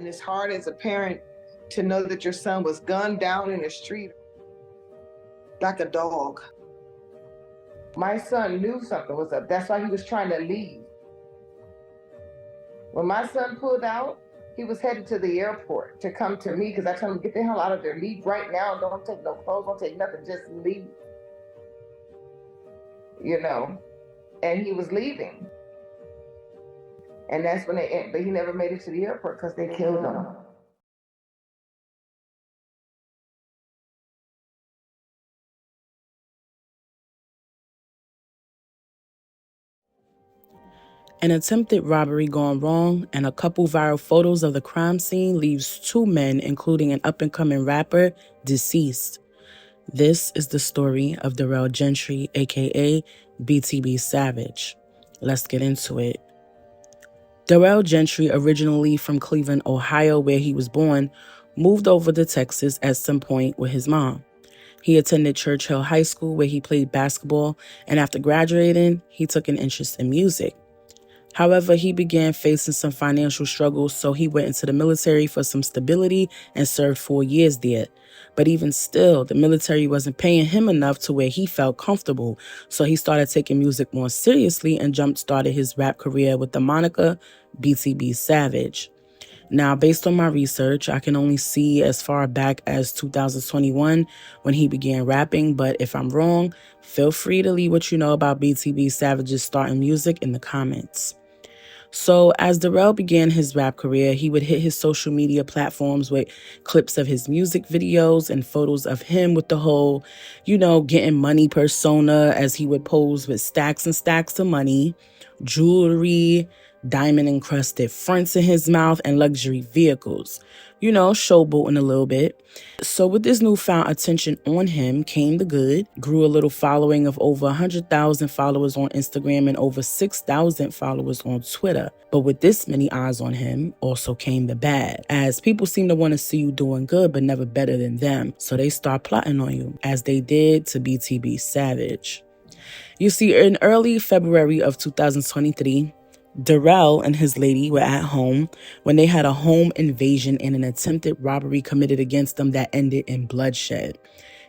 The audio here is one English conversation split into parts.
And it's hard as a parent to know that your son was gunned down in the street like a dog. My son knew something was up. That's why he was trying to leave. When my son pulled out, he was headed to the airport to come to me because I told him, get the hell out of there. Leave right now. Don't take no clothes. Don't take nothing. Just leave. You know, and he was leaving. And that's when but he never made it to the airport because they killed him. An attempted robbery gone wrong and a couple viral photos of the crime scene leaves 2 men, including an up-and-coming rapper, deceased. This is the story of Darrell Gentry, aka BTB Savage. Let's get into it. Darrell Gentry, originally from Cleveland, Ohio, where he was born, moved over to Texas at some point with his mom. He attended Churchill High School where he played basketball, and after graduating, he took an interest in music. However, he began facing some financial struggles, so he went into the military for some stability and served 4 years there. But even still, the military wasn't paying him enough to where he felt comfortable, so he started taking music more seriously and jump-started his rap career with the moniker BTB Savage. Now, based on my research, I can only see as far back as 2021 when he began rapping, but if I'm wrong, feel free to leave what you know about BTB Savage's starting music in the comments. So as Darrell began his rap career, he would hit his social media platforms with clips of his music videos and photos of him with the whole, getting money persona, as he would pose with stacks and stacks of money, jewelry, diamond-encrusted fronts in his mouth, and luxury vehicles. Showboating a little bit. So with this newfound attention on him came the good. Grew a little following of over 100,000 followers on Instagram and over 6,000 followers on Twitter. But with this many eyes on him also came the bad, as people seem to want to see you doing good but never better than them. So they start plotting on you, as they did to BTB Savage. You see, in early February of 2023, Darrell and his lady were at home when they had a home invasion and an attempted robbery committed against them that ended in bloodshed.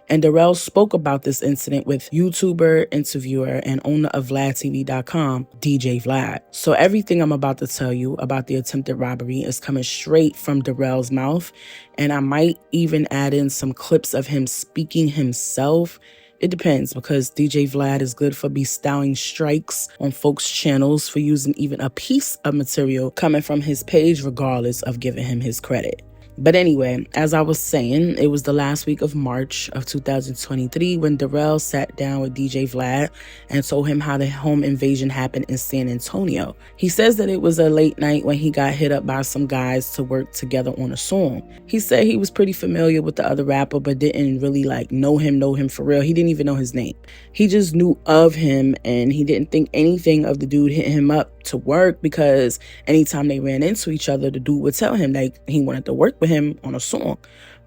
And Darrell spoke about this incident with YouTuber, interviewer, and owner of VladTV.com, DJ Vlad. So everything I'm about to tell you about the attempted robbery is coming straight from Darrell's mouth, and I might even add in some clips of him speaking himself. It depends, because DJ Vlad is good for bestowing strikes on folks' channels for using even a piece of material coming from his page, regardless of giving him his credit. But anyway, as I was saying, it was the last week of March of 2023 when Darrell sat down with DJ Vlad and told him how the home invasion happened in San Antonio. He says that it was a late night when he got hit up by some guys to work together on a song. He said he was pretty familiar with the other rapper, but didn't really know him for real. He didn't even know his name. He just knew of him, and he didn't think anything of the dude hitting him up to work, because anytime they ran into each other, the dude would tell him that he wanted to work with him on a song.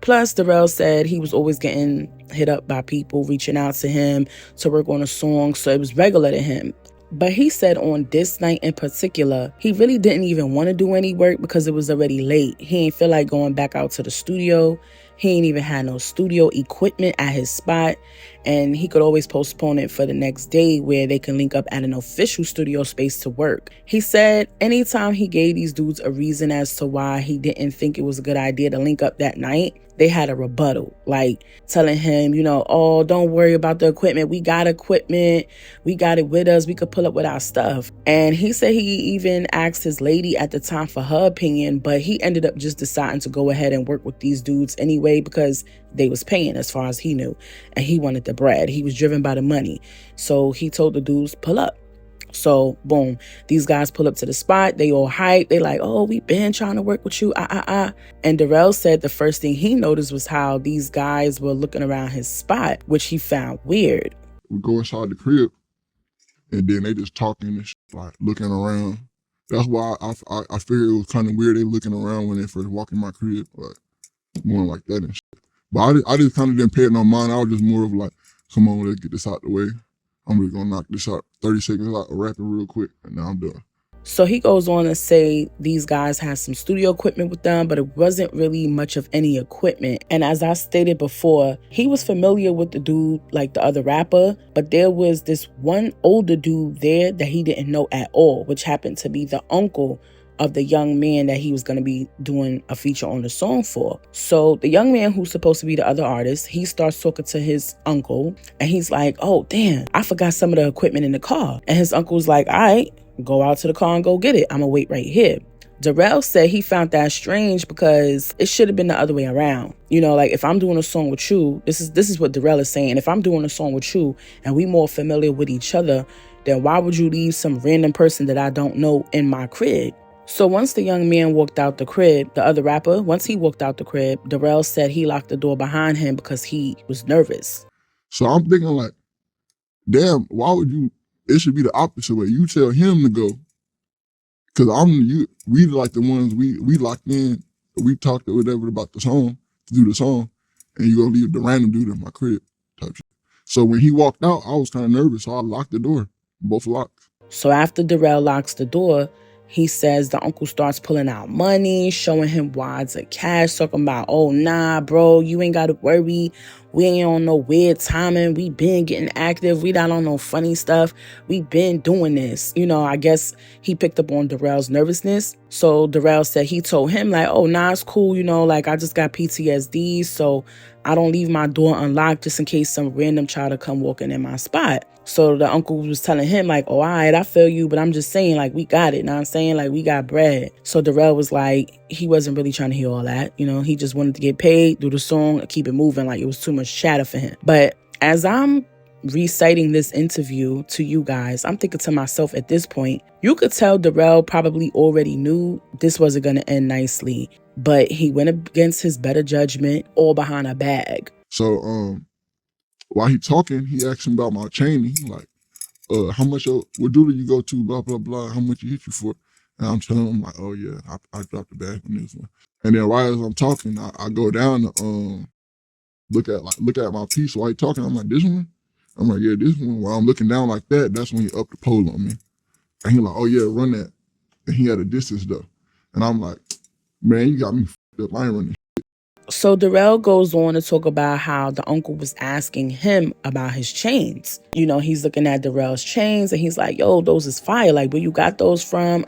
Plus, Darrell said he was always getting hit up by people reaching out to him to work on a song, so it was regular to him. But he said on this night in particular, he really didn't even want to do any work because it was already late. He ain't feel like going back out to the studio. He ain't even had no studio equipment at his spot, and he could always postpone it for the next day where they can link up at an official studio space to work. He said anytime he gave these dudes a reason as to why he didn't think it was a good idea to link up that night, they had a rebuttal, like telling him, oh, don't worry about the equipment. We got equipment. We got it with us. We could pull up with our stuff. And he said he even asked his lady at the time for her opinion, but he ended up just deciding to go ahead and work with these dudes anyway because they was paying as far as he knew. And he wanted the bread. He was driven by the money. So he told the dudes, pull up. So, boom, these guys pull up to the spot. They all hype. They like, oh, we been trying to work with you. And Darrell said the first thing he noticed was how these guys were looking around his spot, which he found weird. We go inside the crib, and then they just talking and like looking around. That's why I figured it was kind of weird. They looking around when they first walk in my crib, like more like that and shit. But I just kind of didn't pay it no mind. I was just more of like, come on, let's get this out the way. I'm just gonna knock this out 30 seconds out, wrap it real quick, and now I'm done. So he goes on to say these guys had some studio equipment with them, but it wasn't really much of any equipment. And as I stated before, he was familiar with the dude, like the other rapper, but there was this one older dude there that he didn't know at all, which happened to be the uncle of the young man that he was going to be doing a feature on the song for. So the young man who's supposed to be the other artist, he starts talking to his uncle and he's like, oh, damn, I forgot some of the equipment in the car. And his uncle's like, all right, go out to the car and go get it. I'm going to wait right here. Darrell said he found that strange because it should have been the other way around. You know, like if I'm doing a song with you, this is what Darrell is saying. If I'm doing a song with you and we more familiar with each other, then why would you leave some random person that I don't know in my crib? So once the young man walked out the crib, the other rapper, once he walked out the crib, Darrell said he locked the door behind him because he was nervous. So I'm thinking like, damn, why would you, it should be the opposite way. You tell him to go. Cause we like the ones we locked in, we talked or whatever about the song, to do the song, and you gonna leave the random dude in my crib type shit. So when he walked out, I was kind of nervous, so I locked the door, both locked. So after Darrell locks the door, he says the uncle starts pulling out money, showing him wads of cash, talking about, oh, nah, bro, you ain't got to worry. We ain't on no weird timing. We been getting active. We not on no funny stuff. We been doing this. You know, I guess he picked up on Darrell's nervousness. So Darrell said he told him like, oh, nah, it's cool. You know, like I just got PTSD. So I don't leave my door unlocked just in case some random child to come walking in my spot. So the uncle was telling him like, oh, all right, I feel you, but I'm just saying like, we got it. Know what I'm saying? Like, we got bread. So Darrell was like, he wasn't really trying to hear all that. You know, he just wanted to get paid, do the song, and keep it moving. Like it was too much chatter for him. But as I'm reciting this interview to you guys, I'm thinking to myself at this point, you could tell Darrell probably already knew this wasn't going to end nicely, but he went against his better judgment, all behind a bag. So while he talking, he asked him about my chain. He like, how much, what jeweler you go to, blah, blah, blah, how much he hit you for? And I'm telling him like, oh yeah, I dropped the bag on this one. And then while as I'm talking, I go down to look at my piece while he talking. I'm like, this one? I'm like, yeah, this one. While I'm looking down like that, that's when he upped the pole on me. And he like, oh yeah, run that. And he had a distance though. And I'm like, man, you got me f***ed up. I ain't running. So Darrell goes on to talk about how the uncle was asking him about his chains. You know, he's looking at Darrell's chains and he's like, yo, those is fire. Like, where you got those from?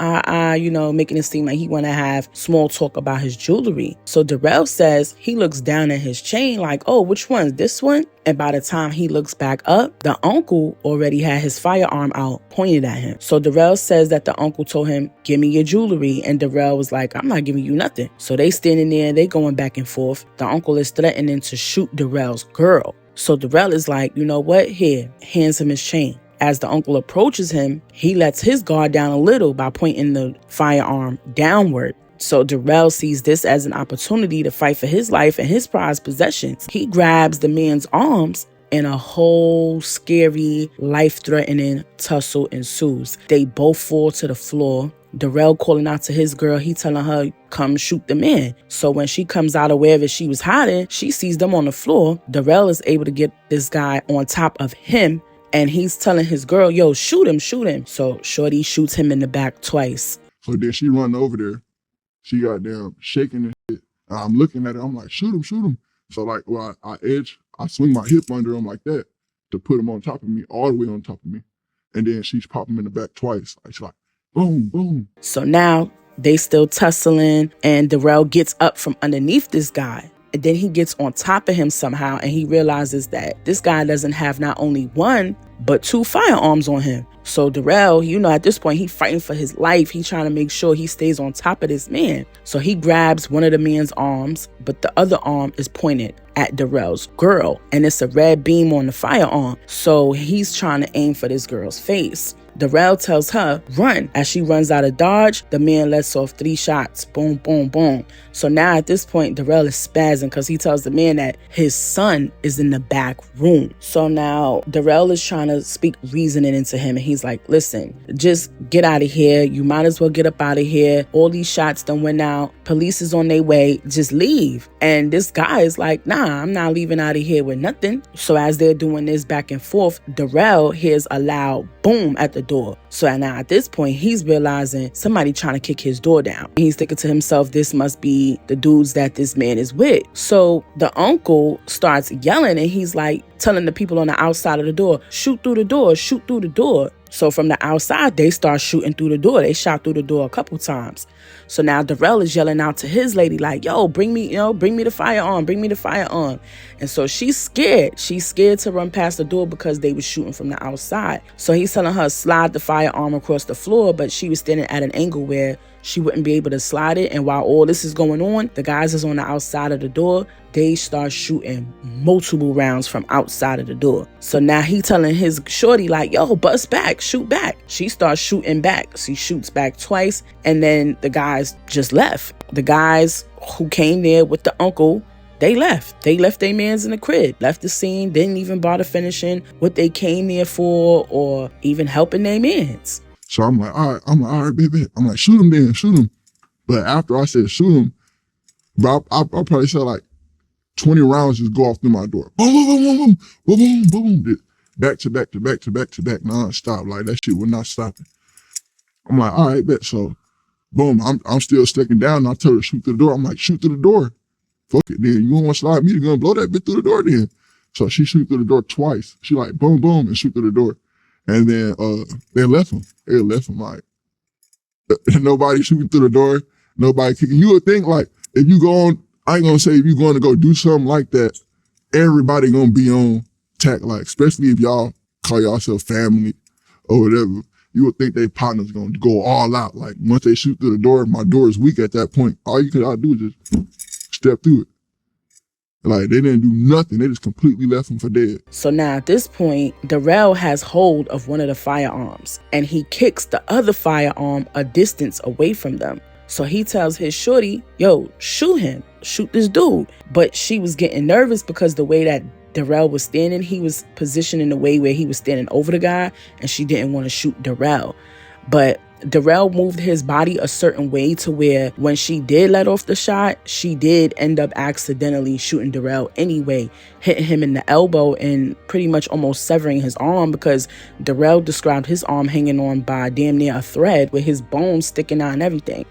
You know, making it seem like he want to have small talk about his jewelry. So Darrell says he looks down at his chain like, oh, which one? This one? And by the time he looks back up, the uncle already had his firearm out pointed at him. So Darrell says that the uncle told him, give me your jewelry. And Darrell was like, I'm not giving you nothing. So they standing there, they going back and forth. The uncle is threatening to shoot Darrell's girl. So Darrell is like, you know what? Here, hands him his chain. As the uncle approaches him, he lets his guard down a little by pointing the firearm downward. So Darrell sees this as an opportunity to fight for his life and his prized possessions. He grabs the man's arms and a whole scary, life-threatening tussle ensues. They both fall to the floor. Darrell calling out to his girl, he telling her, come shoot the man. So when she comes out of wherever she was hiding, she sees them on the floor. Darrell is able to get this guy on top of him, and he's telling his girl, yo, shoot him, shoot him. So Shorty shoots him in the back twice. So then she run over there. She got down shaking and shit. And I'm looking at her. I'm like, shoot him, shoot him. So like, well, I swing my hip under him like that to put him on top of me, all the way on top of me. And then she's popping him in the back twice. Like, she's like, boom, boom. So now they still tussling, and Darrell gets up from underneath this guy. And then he gets on top of him somehow, and he realizes that this guy doesn't have not only one, but two firearms on him. So Darrell, you know, at this point, he's fighting for his life. He's trying to make sure he stays on top of this man. So he grabs one of the man's arms, but the other arm is pointed at Darrell's girl, and it's a red beam on the firearm. So he's trying to aim for this girl's face. Darrell tells her, run. As she runs out of dodge, the man lets off 3 shots. Boom, boom, boom. So now at this point, Darrell is spazzing because he tells the man that his son is in the back room. So now Darrell is trying to speak reasoning into him. And he's like, listen, just get out of here. You might as well get up out of here. All these shots done went out. Police is on their way. Just leave. And this guy is like, nah, I'm not leaving out of here with nothing. So as they're doing this back and forth, Darrell hears a loud boom, at the door. So now at this point, he's realizing somebody trying to kick his door down. He's thinking to himself, this must be the dudes that this man is with. So the uncle starts yelling and he's like telling the people on the outside of the door, shoot through the door, shoot through the door. So from the outside, they start shooting through the door. They shot through the door a couple times. So now Darrell is yelling out to his lady like, yo, bring me the firearm, bring me the firearm. And so she's scared. She's scared to run past the door because they were shooting from the outside. So he's telling her slide the firearm across the floor, but she was standing at an angle where she wouldn't be able to slide it. And while all this is going on, the guys is on the outside of the door. They start shooting multiple rounds from outside of the door. So now he telling his shorty like, yo, bust back, shoot back. She starts shooting back. She shoots back twice. And then the guys just left. The guys who came there with the uncle, they left. They left their mans in the crib, left the scene, didn't even bother finishing what they came there for or even helping their mans. So I'm like, all right, baby. I'm like, shoot him then, shoot him. But after I said shoot him, bro, I probably said like 20 rounds just go off through my door. Boom, boom, boom, boom, boom, boom, boom, boom. Back to back to back to back to back, non-stop. Like that shit was not stopping. I'm like, all right, bet. So boom, I'm still sticking down. And I tell her to shoot through the door. I'm like, shoot through the door. Fuck it, then. You want to slide me? You're going to blow that bitch through the door then. So she shoot through the door twice. She like, boom, boom, and shoot through the door. And then they left him. They left him like, nobody shooting through the door, nobody kicking. You would think like, if you go on, I ain't gonna say if you're going to go do something like that, everybody gonna be on tack, like, especially if y'all call yourself family or whatever. You would think they partners gonna go all out. Like, once they shoot through the door, my door is weak at that point. All you could do is just step through it. Like, they didn't do nothing. They just completely left him for dead. So now at this point, Darrell has hold of one of the firearms and he kicks the other firearm a distance away from them. So he tells his shorty, yo, shoot him, shoot this dude. But she was getting nervous because the way that Darrell was standing, he was positioned in a way where he was standing over the guy and she didn't want to shoot Darrell. But Darrell moved his body a certain way to where when she did let off the shot, she did end up accidentally shooting Darrell anyway, hitting him in the elbow and pretty much almost severing his arm because Darrell described his arm hanging on by damn near a thread with his bones sticking out and everything.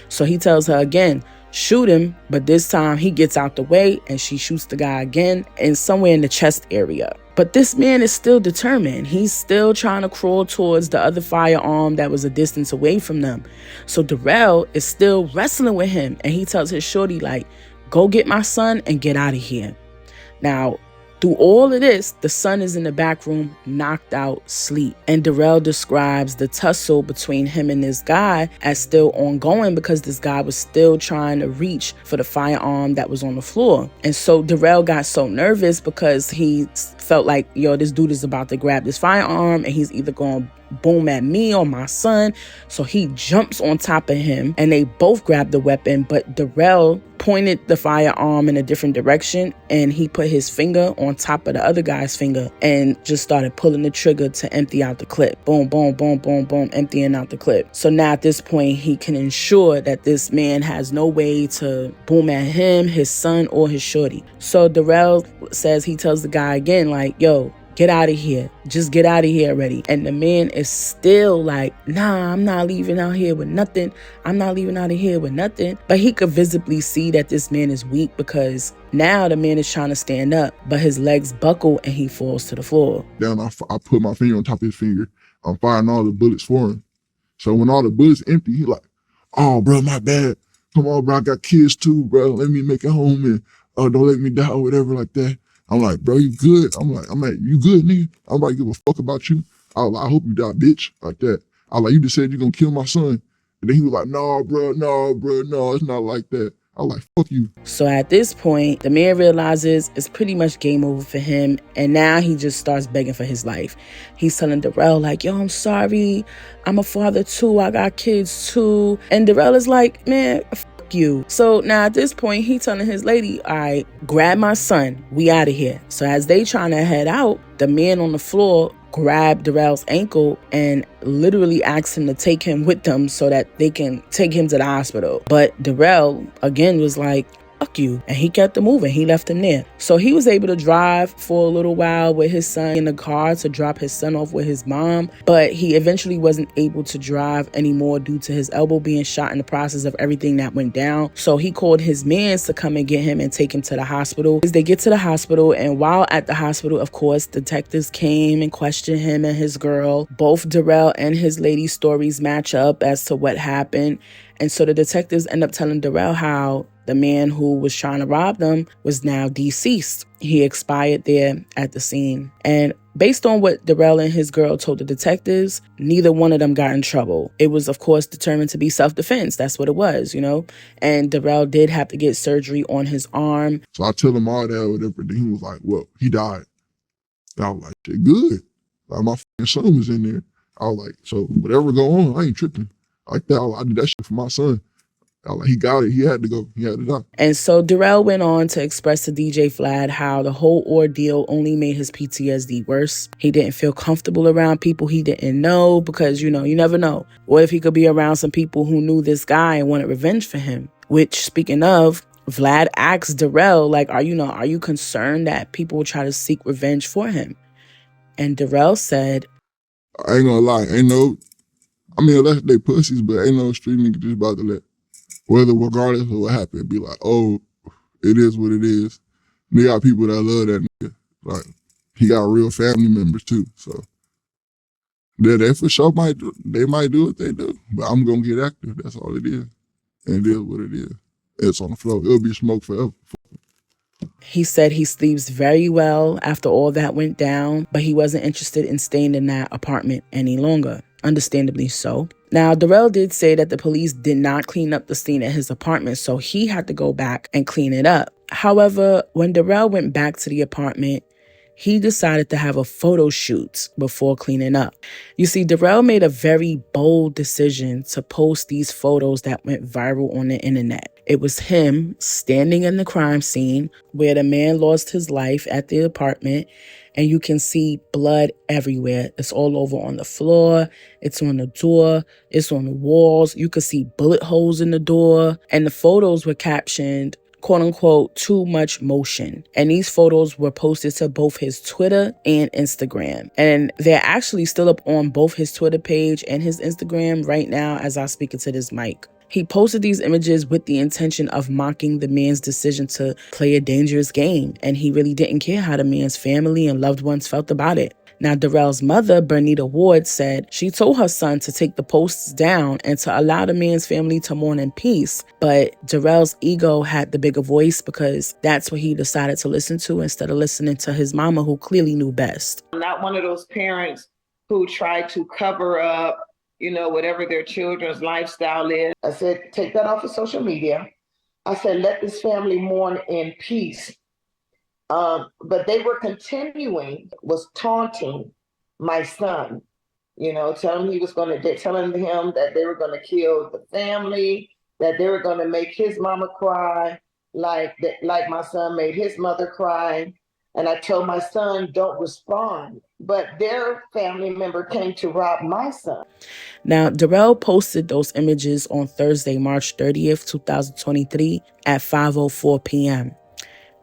So he tells her again, shoot him, but this time he gets out the way and she shoots the guy again and somewhere in the chest area. But this man is still determined. He's still trying to crawl towards the other firearm that was a distance away from them. So Darrell is still wrestling with him and he tells his shorty like, go get my son and get out of here. Now, through all of this, the son is in the back room, knocked out, sleep. And Darrell describes the tussle between him and this guy as still ongoing because this guy was still trying to reach for the firearm that was on the floor. And so Darrell got so nervous because he felt like, yo, this dude is about to grab this firearm and he's either going to boom at me or my son. So he jumps on top of him and they both grab the weapon, but Darrell pointed the firearm in a different direction and he put his finger on top of the other guy's finger and just started pulling the trigger to empty out the clip. Boom, boom, boom, boom, boom, emptying out the clip. So now at this point, he can ensure that this man has no way to boom at him, his son, or his shorty. So Darrell says, he tells the guy again, like, yo, get out of here. Just get out of here already. And the man is still like, nah, I'm not leaving out here with nothing. I'm not leaving out of here with nothing. But he could visibly see that this man is weak because now the man is trying to stand up, but his legs buckle and he falls to the floor. Then I put my finger on top of his finger. I'm firing all the bullets for him. So when all the bullets empty, he like, oh, bro, my bad. Come on, bro, I got kids too, bro. Let me make it home and don't let me die or whatever like that. I'm like, bro, you good? I'm like, you good, nigga? I'm like, give a fuck about you. I hope you die, bitch, like that. I like, you just said you're gonna kill my son. And then he was like, no, it's not like that. I like, fuck you. So at this point, the man realizes it's pretty much game over for him. And now he just starts begging for his life. He's telling Darrell like, yo, I'm sorry. I'm a father too. I got kids too. And Darrell is like, man, you. So now at this point, he telling his lady, all right, grab my son. We out of here. So as they trying to head out, the man on the floor grabbed Darrell's ankle and literally asked him to take him with them so that they can take him to the hospital. But Darrell, again, was like, fuck you. And he kept it moving. He left him there. So he was able to drive for a little while with his son in the car to drop his son off with his mom. But he eventually wasn't able to drive anymore due to his elbow being shot in the process of everything that went down. So he called his mans to come and get him and take him to the hospital. As they get to the hospital, and while at the hospital, of course, detectives came and questioned him and his girl. Both Darrell and his lady's stories match up as to what happened. And so the detectives end up telling Darrell how the man who was trying to rob them was now deceased. He expired there at the scene. And based on what Darrell and his girl told the detectives, neither one of them got in trouble. It was, of course, determined to be self-defense. That's what it was, And Darrell did have to get surgery on his arm. So I tell him all that or whatever. Then he was like, well, he died. And I was like, shit, good. Like, my son was in there. I was like, so whatever go on, I ain't tripping. Like that, I did that shit for my son. I was like, he got it. He had to go. He had to die. And so Darrell went on to express to DJ Vlad how the whole ordeal only made his PTSD worse. He didn't feel comfortable around people he didn't know because, you never know. What if he could be around some people who knew this guy and wanted revenge for him? Which, speaking of, Vlad asked Darrell, like, are you concerned that people will try to seek revenge for him? And Darrell said, I ain't gonna lie. Unless they pussies, but ain't no street nigga just about to let, whether regardless of what happened, be like, oh, it is what it is. They got people that love that nigga. Like, he got real family members too. So they for sure might do what they do. But I'm gonna get active. That's all it is. And it is what it is. It's on the floor. It'll be smoke forever. He said he sleeps very well after all that went down, but he wasn't interested in staying in that apartment any longer. Understandably so. Now, Darrell did say that the police did not clean up the scene at his apartment, so he had to go back and clean it up. However, when Darrell went back to the apartment, he decided to have a photo shoot before cleaning up. You see, Darrell made a very bold decision to post these photos that went viral on the internet. It was him standing in the crime scene where the man lost his life at the apartment, and you can see blood everywhere. It's all over on the floor. It's on the door. It's on the walls. You could see bullet holes in the door. And the photos were captioned, quote unquote, too much motion. And these photos were posted to both his Twitter and Instagram. And they're actually still up on both his Twitter page and his Instagram right now as I speak into this mic. He posted these images with the intention of mocking the man's decision to play a dangerous game, and he really didn't care how the man's family and loved ones felt about it. Now, Darrell's mother, Bonita Ward, said she told her son to take the posts down and to allow the man's family to mourn in peace. But Darrell's ego had the bigger voice because that's what he decided to listen to instead of listening to his mama, who clearly knew best. I'm not one of those parents who try to cover up whatever their children's lifestyle is. I said, take that off of social media. I said, let this family mourn in peace. But they were was taunting my son, telling him that they were going to kill the family, that they were going to make his mama cry, like my son made his mother cry. And I told my son, don't respond. But their family member came to rob my son. Now, Darrell posted those images on Thursday, March 30th, 2023 at 5:04 p.m.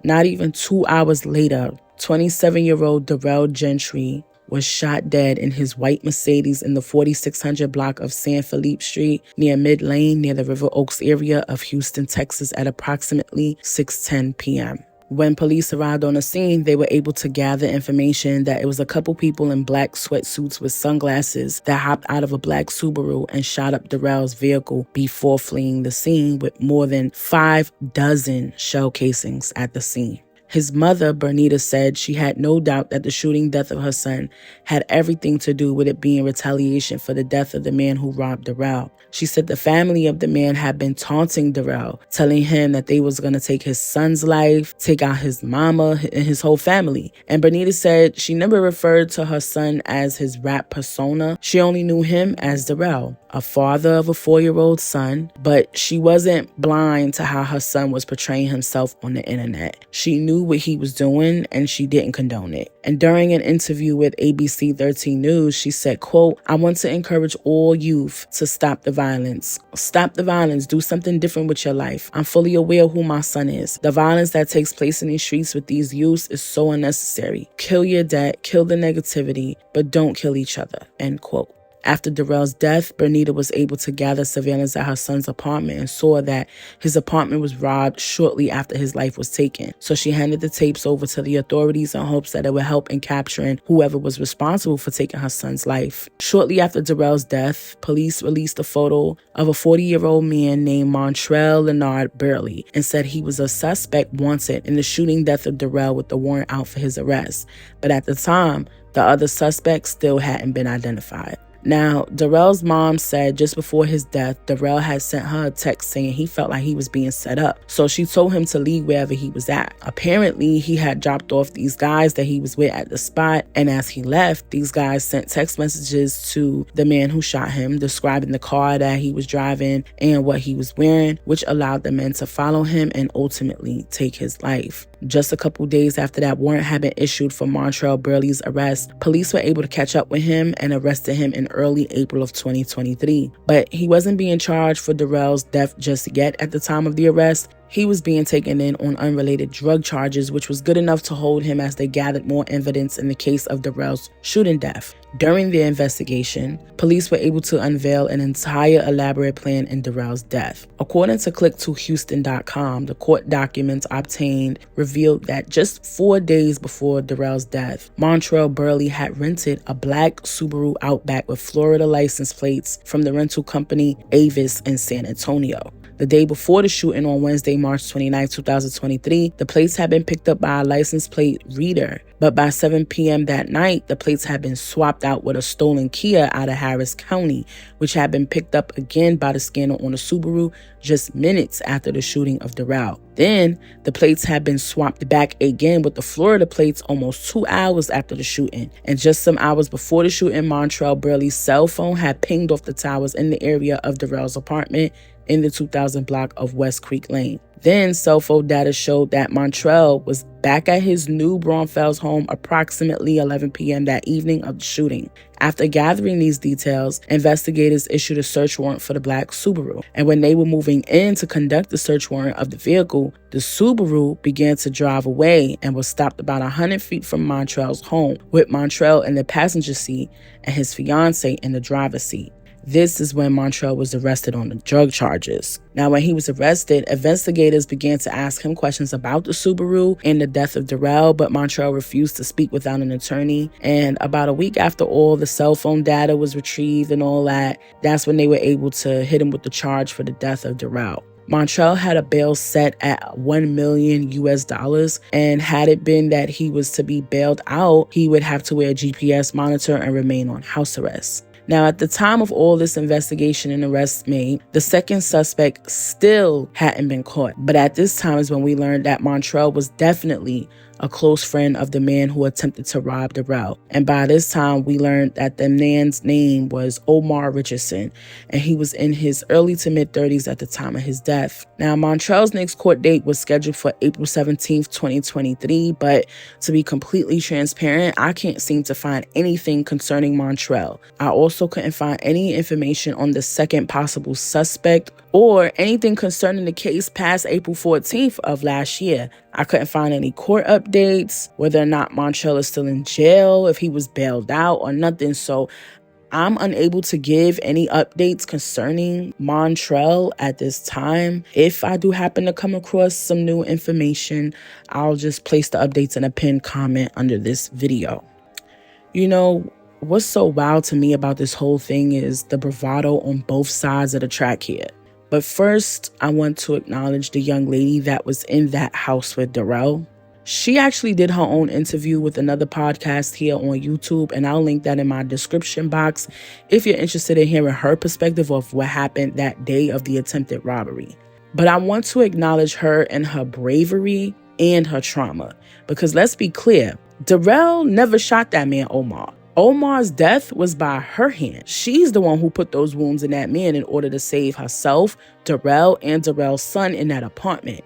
Not even 2 hours later, 27-year-old Darrell Gentry was shot dead in his white Mercedes in the 4600 block of San Felipe Street near Mid Lane near the River Oaks area of Houston, Texas at approximately 6:10 p.m. When police arrived on the scene, they were able to gather information that it was a couple people in black sweatsuits with sunglasses that hopped out of a black Subaru and shot up Darrell's vehicle before fleeing the scene with more than 6 shell casings at the scene. His mother, Bonita, said she had no doubt that the shooting death of her son had everything to do with it being retaliation for the death of the man who robbed Darrell. She said the family of the man had been taunting Darrell, telling him that they was going to take his son's life, take out his mama and his whole family. And Bonita said she never referred to her son as his rap persona. She only knew him as Darrell. a father of a 4-year-old son, but she wasn't blind to how her son was portraying himself on the internet. She knew what he was doing and she didn't condone it. And during an interview with ABC 13 News, she said, quote, "I want to encourage all youth to stop the violence. Stop the violence. Do something different with your life. I'm fully aware of who my son is. The violence that takes place in these streets with these youths is so unnecessary. Kill your debt, kill the negativity, but don't kill each other," end quote. After Darrell's death, Bonita was able to gather surveillance at her son's apartment and saw that his apartment was robbed shortly after his life was taken. So she handed the tapes over to the authorities in hopes that it would help in capturing whoever was responsible for taking her son's life. Shortly after Darrell's death, police released a photo of a 40-year-old man named Montrell Leonard Burley and said he was a suspect wanted in the shooting death of Darrell with the warrant out for his arrest. But at the time, the other suspects still hadn't been identified. Now, Darrell's mom said just before his death, Darrell had sent her a text saying he felt like he was being set up. So she told him to leave wherever he was at. Apparently, he had dropped off these guys that he was with at the spot. And as he left, these guys sent text messages to the man who shot him, describing the car that he was driving and what he was wearing, which allowed the men to follow him and ultimately take his life. Just a couple days after that warrant had been issued for Montrell Burley's arrest, police were able to catch up with him and arrested him in early April of 2023. But he wasn't being charged for Darrell's death just yet at the time of the arrest. He was being taken in on unrelated drug charges, which was good enough to hold him as they gathered more evidence in the case of Darrell's shooting death. During their investigation, police were able to unveil an entire elaborate plan in Darrell's death. According to click2houston.com, the court documents obtained revealed that just 4 days before Darrell's death, Montrell Burley had rented a black Subaru Outback with Florida license plates from the rental company Avis in San Antonio. The day before the shooting on Wednesday, March 29, 2023, the plates had been picked up by a license plate reader. But by 7 p.m. that night, the plates had been swapped out with a stolen Kia out of Harris County, which had been picked up again by the scanner on a Subaru just minutes after the shooting of Darrell. Then, the plates had been swapped back again with the Florida plates almost 2 hours after the shooting. And just some hours before the shooting, Montrell Burley's cell phone had pinged off the towers in the area of Darrell's apartment in the 2000 block of West Creek Lane. Then cell phone data showed that Montrell was back at his new Braunfels home approximately 11 p.m. that evening of the shooting. After gathering these details, investigators issued a search warrant for the black Subaru. And when they were moving in to conduct the search warrant of the vehicle, the Subaru began to drive away and was stopped about 100 feet from Montrell's home, with Montrell in the passenger seat and his fiancée in the driver's seat. This is when Montrell was arrested on the drug charges. Now, when he was arrested, investigators began to ask him questions about the Subaru and the death of Darrell, but Montrell refused to speak without an attorney. And about a week after all the cell phone data was retrieved and all that, that's when they were able to hit him with the charge for the death of Darrell. Montrell had a bail set at $1 million US, and had it been that he was to be bailed out, he would have to wear a GPS monitor and remain on house arrest. Now, at the time of all this investigation and arrest made, the second suspect still hadn't been caught. But at this time is when we learned that Montrell was definitely a close friend of the man who attempted to rob Darrell. And by this time, we learned that the man's name was Omar Richardson, and he was in his early to mid-30s at the time of his death. Now, Montrell's next court date was scheduled for April 17th, 2023, but to be completely transparent, I can't seem to find anything concerning Montrell. I also couldn't find any information on the second possible suspect or anything concerning the case past April 14th of last year. I couldn't find any court updates, whether or not Montrell is still in jail, if he was bailed out or nothing. So I'm unable to give any updates concerning Montrell at this time. If I do happen to come across some new information, I'll just place the updates in a pinned comment under this video. You know, what's so wild to me about this whole thing is the bravado on both sides of the track here. But first, I want to acknowledge the young lady that was in that house with Darrell. She actually did her own interview with another podcast here on YouTube, and I'll link that in my description box if you're interested in hearing her perspective of what happened that day of the attempted robbery. But I want to acknowledge her and her bravery and her trauma, because let's be clear, Darrell never shot that man Omar. Omar's death was by her hand. She's the one who put those wounds in that man in order to save herself, Darrell, and Darrell's son in that apartment.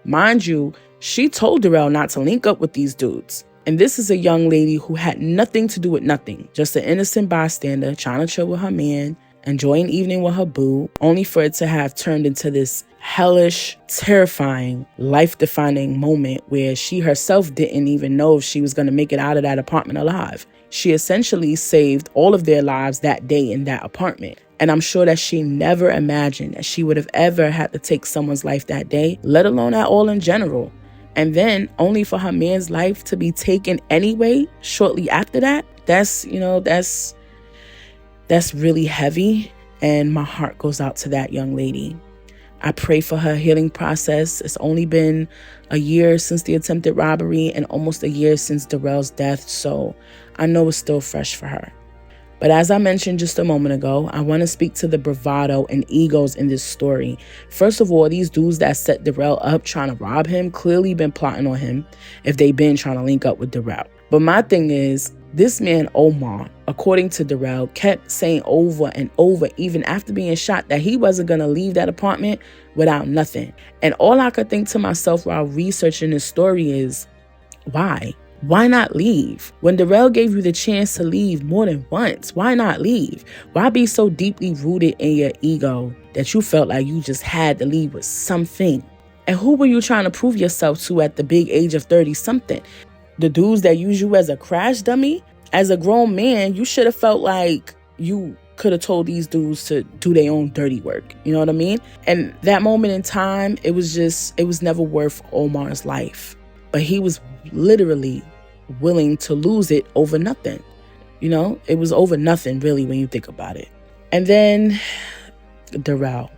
Mind you, she told Darrell not to link up with these dudes. And this is a young lady who had nothing to do with nothing, just an innocent bystander trying to chill with her man, enjoy an evening with her boo, only for it to have turned into this hellish, terrifying, life-defining moment where she herself didn't even know if she was going to make it out of that apartment alive. She essentially saved all of their lives that day in that apartment. And I'm sure that she never imagined that she would have ever had to take someone's life that day, let alone at all in general. And then only for her man's life to be taken anyway, shortly after that. That's really heavy. And my heart goes out to that young lady. I pray for her healing process. It's only been a year since the attempted robbery and almost a year since Darrell's death. So I know it's still fresh for her. But as I mentioned just a moment ago, I want to speak to the bravado and egos in this story. First of all, these dudes that set Darrell up trying to rob him clearly been plotting on him if they've been trying to link up with Darrell. But my thing is, this man Omar, according to Darrell, kept saying over and over, even after being shot, that he wasn't going to leave that apartment without nothing. And all I could think to myself while researching this story is, why? Why not leave? When Darrell gave you the chance to leave more than once, why not leave? Why be so deeply rooted in your ego that you felt like you just had to leave with something? And who were you trying to prove yourself to at the big age of 30-something? The dudes that use you as a crash dummy? As a grown man, you should have felt like you could have told these dudes to do their own dirty work. You know what I mean? And that moment in time, it was never worth Omar's life. But he was literally willing to lose it over nothing. You know, it was over nothing really when you think about it. And then Darrell.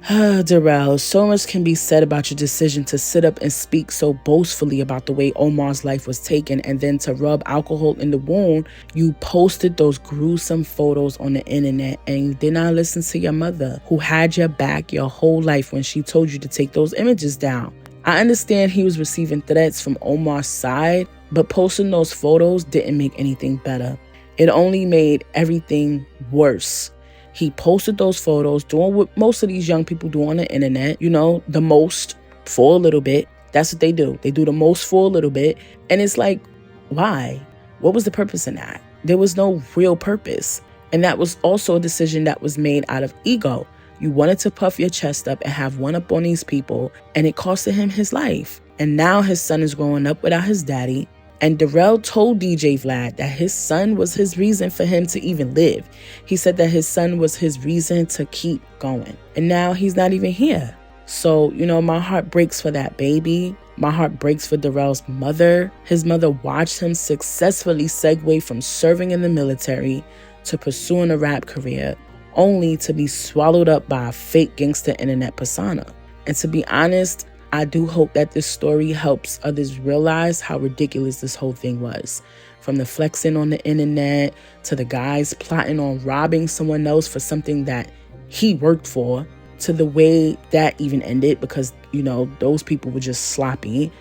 Darrell, so much can be said about your decision to sit up and speak so boastfully about the way Omar's life was taken, and then to rub alcohol in the wound. You posted those gruesome photos on the internet and you did not listen to your mother, who had your back your whole life when she told you to take those images down. I understand he was receiving threats from Omar's side, but posting those photos didn't make anything better. It only made everything worse. He posted those photos, doing what most of these young people do on the internet, you know, the most for a little bit. That's what they do. They do the most for a little bit. And it's like, why? What was the purpose in that? There was no real purpose. And that was also a decision that was made out of ego. You wanted to puff your chest up and have one up on these people, and it costed him his life. And now his son is growing up without his daddy. And Darrell told DJ Vlad that his son was his reason for him to even live. He said that his son was his reason to keep going. And now he's not even here. So, you know, my heart breaks for that baby. My heart breaks for Darrell's mother. His mother watched him successfully segue from serving in the military to pursuing a rap career, only to be swallowed up by a fake gangster internet persona. And to be honest, I do hope that this story helps others realize how ridiculous this whole thing was. From the flexing on the internet to the guys plotting on robbing someone else for something that he worked for, to the way that even ended because, you know, those people were just sloppy.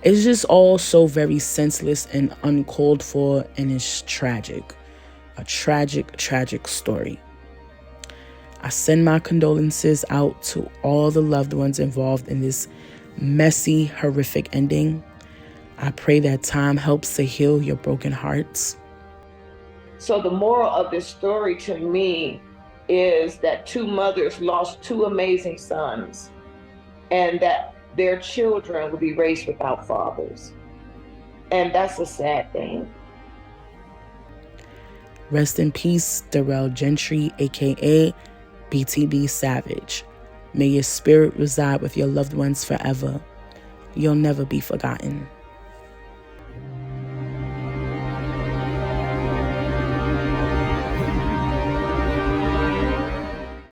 It's just all so very senseless and uncalled for, and it's tragic. A tragic, tragic story. I send my condolences out to all the loved ones involved in this messy, horrific ending. I pray that time helps to heal your broken hearts. So the moral of this story to me is that two mothers lost two amazing sons, and that their children will be raised without fathers. And that's a sad thing. Rest in peace, Darrell Gentry, aka BTB Savage. May your spirit reside with your loved ones forever. You'll never be forgotten.